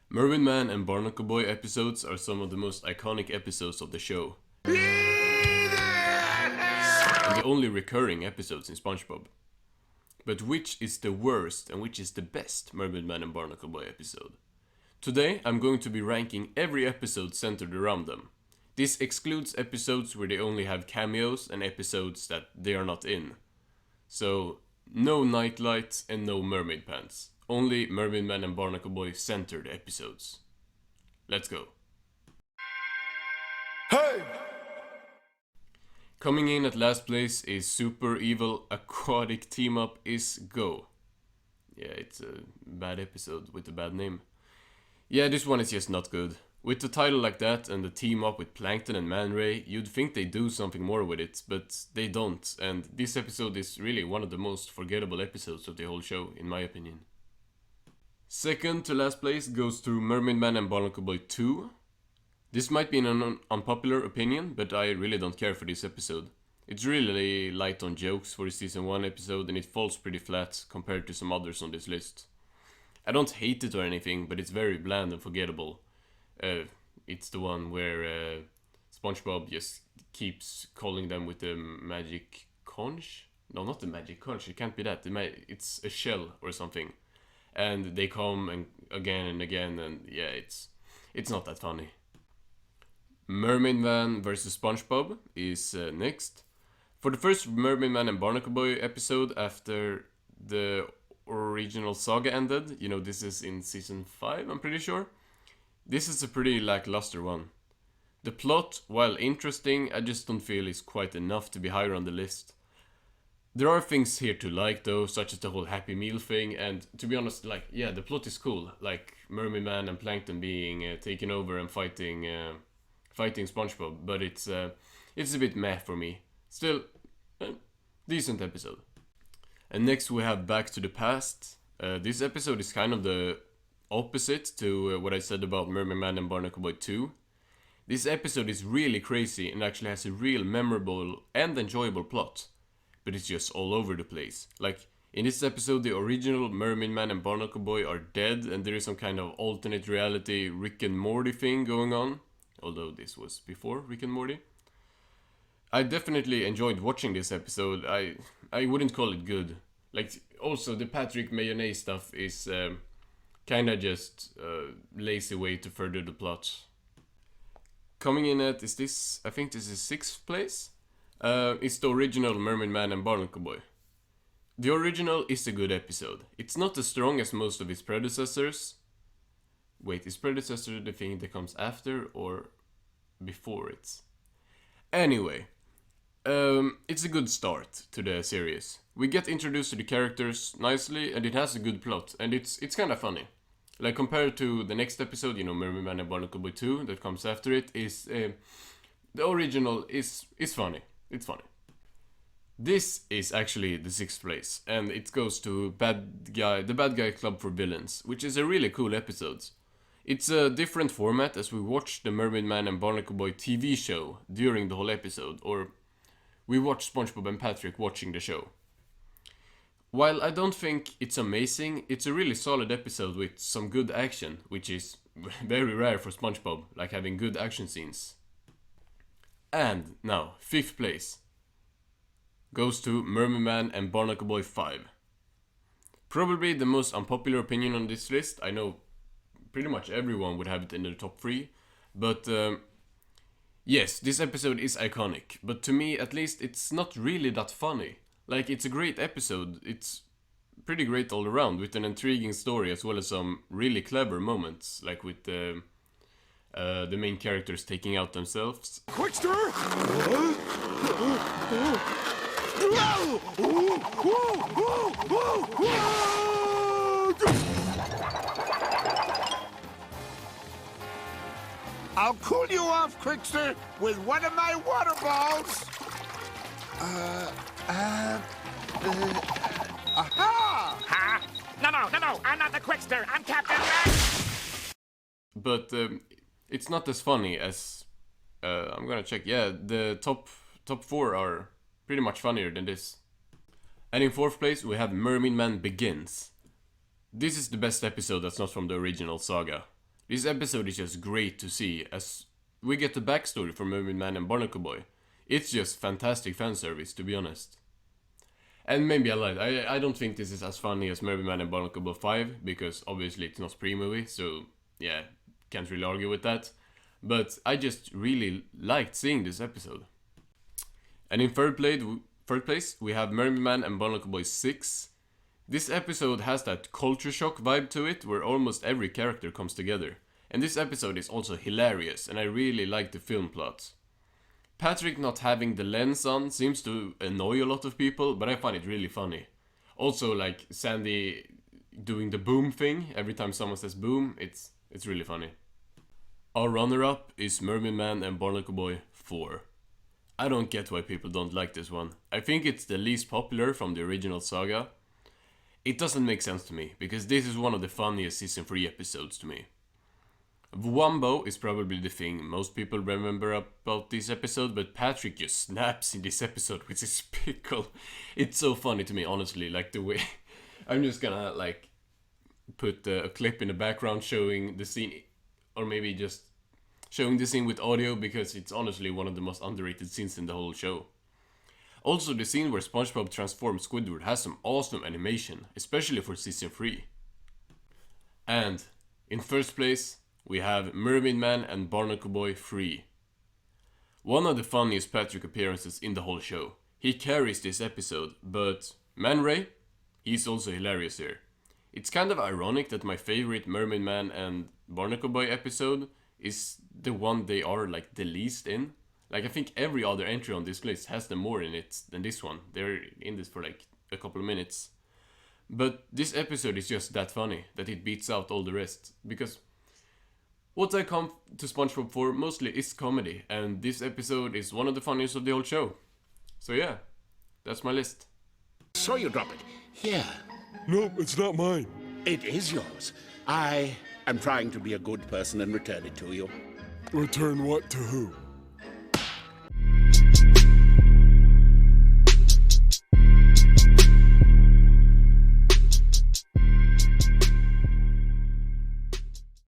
Mermaidman and Barnacleboy episodes are some of the most iconic episodes of the show. And the only recurring episodes in Spongebob. But which is the worst and which is the best Mermaidman and Barnacleboy episode? Today I'm going to be ranking every episode centered around them. This excludes episodes where they only have cameos and episodes that they are not in. So, no Nightlight and no Mermaid Pants. Only Mermaidman and Barnacleboy centered episodes. Let's go. Hey! Coming in at last place is Super Evil Aquatic Team Up is Go. Yeah, it's a bad episode with a bad name. Yeah, this one is just not good. With the title like that and the team up with Plankton and Man Ray, you'd think they do something more with it, but they don't. And this episode is really one of the most forgettable episodes of the whole show, in my opinion. Second to last place goes to Mermaidman and Barnacleboy 2. This might be an unpopular opinion, but I really don't care for this episode. It's really light on jokes for a season 1 episode and it falls pretty flat compared to some others on this list. I don't hate it or anything, but it's very bland and forgettable. It's the one where Spongebob just keeps calling them with the magic conch? No, not the magic conch, it can't be that. It's a shell or something. And they come and again, and yeah, it's not that funny. Mermaidman vs Spongebob is next. For the first Mermaidman and Barnacleboy episode after the original saga ended, you know, this is in season 5, I'm pretty sure. This is a pretty lackluster one. The plot, while interesting, I just don't feel is quite enough to be higher on the list. There are things here to like though, such as the whole Happy Meal thing, and to be honest, yeah, the plot is cool. Like Mermaidman and Plankton being taken over and fighting SpongeBob, but it's a bit meh for me. Still, decent episode. And next we have Back to the Past. This episode is kind of the opposite to what I said about Mermaidman and Barnacleboy 2. This episode is really crazy and actually has a real memorable and enjoyable plot. But it's just all over the place. Like, in this episode the original Mermaidman and Barnacleboy are dead and there is some kind of alternate reality Rick and Morty thing going on. Although this was before Rick and Morty. I definitely enjoyed watching this episode. I wouldn't call it good. Like, also the Patrick Mayonnaise stuff is kinda just a lazy way to further the plot. Coming in at, I think this is 6th place? It's the original Mermaidman and Barnacleboy. The original is a good episode. It's not as strong as most of its predecessors. Wait, is predecessor the thing that comes after or before it? Anyway, it's a good start to the series. We get introduced to the characters nicely and it has a good plot and it's kind of funny. Like compared to the next episode, you know, Mermaidman and Barnacleboy 2 that comes after it, is the original is funny. It's funny. This is actually the 6th place and it goes to the Bad Guy Club for Villains, which is a really cool episode. It's a different format as we watch the Mermaidman and Barnacleboy TV show during the whole episode, or we watch SpongeBob and Patrick watching the show. While I don't think it's amazing, it's a really solid episode with some good action, which is very rare for SpongeBob, like having good action scenes. And now, 5th place goes to Mermaidman and Barnacleboy 5. Probably the most unpopular opinion on this list. I know pretty much everyone would have it in the top 3, but yes, this episode is iconic, but to me at least it's not really that funny. Like, it's a great episode, it's pretty great all around, with an intriguing story as well as some really clever moments, like with the main characters taking out themselves. Quickster! I'll cool you off, Quickster, with one of my water balls. Aha! Huh? No, I'm not the Quickster. I'm Captain Red. But it's not as funny as I'm gonna check. Yeah, the top 4 are pretty much funnier than this. And in 4th place we have Mermaidman Begins. This is the best episode that's not from the original saga. This episode is just great to see, as we get the backstory for Mermaidman and Barnacleboy. It's just fantastic fan service, to be honest. And maybe I lied, I don't think this is as funny as Mermaidman and Barnacle 5, because obviously it's not pre-movie, so yeah, can't really argue with that. But I just really liked seeing this episode. And in third place, we have Mermaidman and Barnacleboy 6. This episode has that culture shock vibe to it, where almost every character comes together. And this episode is also hilarious, and I really like the film plot. Patrick not having the lens on seems to annoy a lot of people, but I find it really funny. Also, like Sandy doing the boom thing every time someone says boom, it's really funny. Our runner-up is Mermaidman and Barnacleboy 4. I don't get why people don't like this one. I think it's the least popular from the original saga. It doesn't make sense to me, because this is one of the funniest season 3 episodes to me. Wumbo is probably the thing most people remember about this episode, but Patrick just snaps in this episode with his pickle. It's so funny to me, honestly, like the way... I'm just gonna, like, put a clip in the background showing the scene, or maybe just showing the scene with audio, because it's honestly one of the most underrated scenes in the whole show. Also, the scene where Spongebob transforms Squidward has some awesome animation, especially for season 3. And, in first place, we have Mermaidman and Barnacleboy 3. One of the funniest Patrick appearances in the whole show. He carries this episode, but Man Ray, he's also hilarious here. It's kind of ironic that my favorite Mermaidman and Barnacleboy episode is the one they are like the least in. Like, I think every other entry on this list has them more in it than this one. They're in this for like a couple of minutes. But this episode is just that funny that it beats out all the rest, because what I come to SpongeBob for mostly is comedy, and this episode is one of the funniest of the whole show. So yeah, that's my list. Saw you drop it. Here. No, it's not mine. It is yours. I am trying to be a good person and return it to you. Return what to who?